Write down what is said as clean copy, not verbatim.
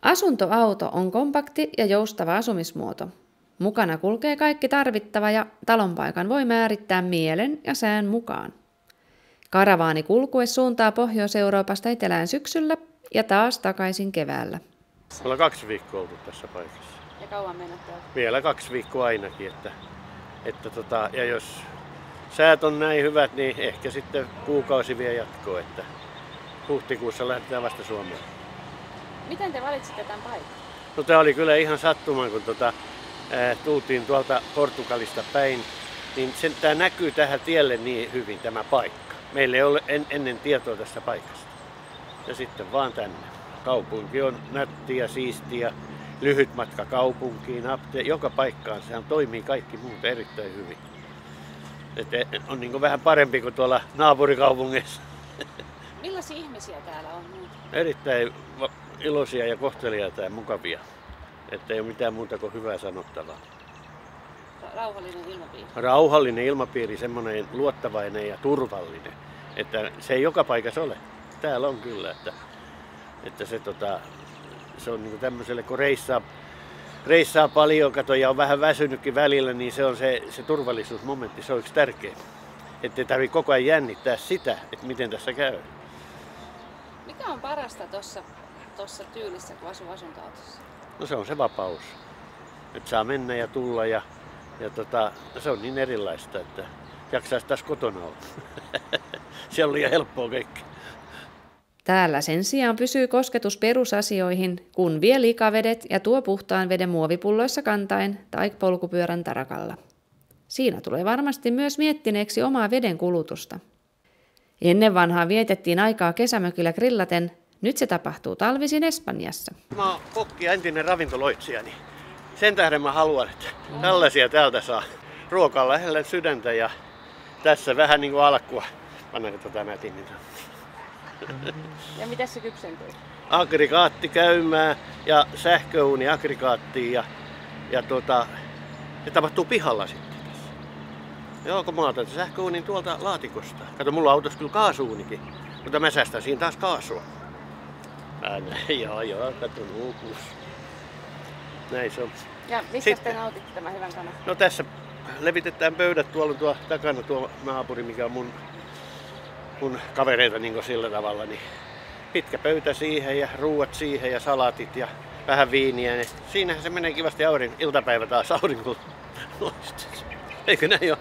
Asuntoauto on kompakti ja joustava asumismuoto. Mukana kulkee kaikki tarvittava ja talonpaikan voi määrittää mielen ja sään mukaan. Karavaani kulkue suuntaa Pohjois-Euroopasta etelään syksyllä ja taas takaisin keväällä. Me ollaan 2 viikkoa oltu tässä paikassa. Ja kauan mennätte? Vielä 2 viikkoa ainakin. Ja jos säät on näin hyvät, niin ehkä sitten kuukausi vielä jatkoa. Että huhtikuussa lähdetään vasta Suomeen. Miten te valitsitte tämän paikan? No tää oli kyllä ihan sattuman, kun tultiin tuolta Portugalista päin, niin tää näkyy tähän tielle niin hyvin tämä paikka. Meillä ei ole ennen tietoa tästä paikasta. Ja sitten vaan tänne. Kaupunki on nätti ja siisti ja lyhyt matka kaupunkiin, joka paikkaan. Sehän toimii kaikki muut erittäin hyvin. On niin kuin vähän parempi kuin tuolla naapurikaupungeissa. Millaisia ihmisiä täällä on nyt? Erittäin iloisia ja kohteliaita ja mukavia. Että ei ole mitään muuta kuin hyvää sanottavaa. Rauhallinen ilmapiiri. Rauhallinen ilmapiiri, semmoinen luottavainen ja turvallinen. Että se ei joka paikassa ole. Täällä on kyllä, että se on niin tämmöiselle, kun reissaa paljon, ja on vähän väsynytkin välillä, niin se on se turvallisuusmomentti, se on yksi tärkeä. Että ei tarvitse koko ajan jännittää sitä, että miten tässä käy. Mikä on parasta tuossa tyylissä, kun asuu asuntoautossa? No se on se vapaus. Että saa mennä ja tulla ja se on niin erilaista, että jaksaisi taas kotona olla. Siellä on liian helppoa kaikki. Täällä sen sijaan pysyy kosketus perusasioihin, kun vie likavedet ja tuo puhtaan veden muovipulloissa kantaen tai polkupyörän tarakalla. Siinä tulee varmasti myös miettineeksi omaa veden kulutusta. Ennen vanhaa vietettiin aikaa kesämökillä grillaten, nyt se tapahtuu talvisin Espanjassa. Mä oon kokki ja entinen ravintoloitsija, niin sen tähden mä haluan, että tällaisia täältä saa. Ruoka on lähellä sydäntä ja tässä vähän niin kuin alkua. Pannaanko nätin niitä. Ja miten se kypsentyy? Aggregaatti käymään ja sähköuuni aggregaattiin se tapahtuu pihalla sitten tässä. Joo, kun mä otan sähköuunin tuolta laatikosta. Kato, mulla on autossa kyllä kaasuunikin, mutta mä säästän siinä taas kaasua. Joo, kato nuukuus. Näin se on. Ja mistä te nautitte tämän hyvän kanan? No tässä levitetään pöydät, tuolla on tuo takana tuo naapuri, mikä on mun kavereita niin sillä tavalla, niin pitkä pöytä siihen ja ruuat siihen ja salatit ja vähän viiniä. Niin siinähän se menee kivasti iltapäivä taas aurinko loistaa. Eikö näin ole?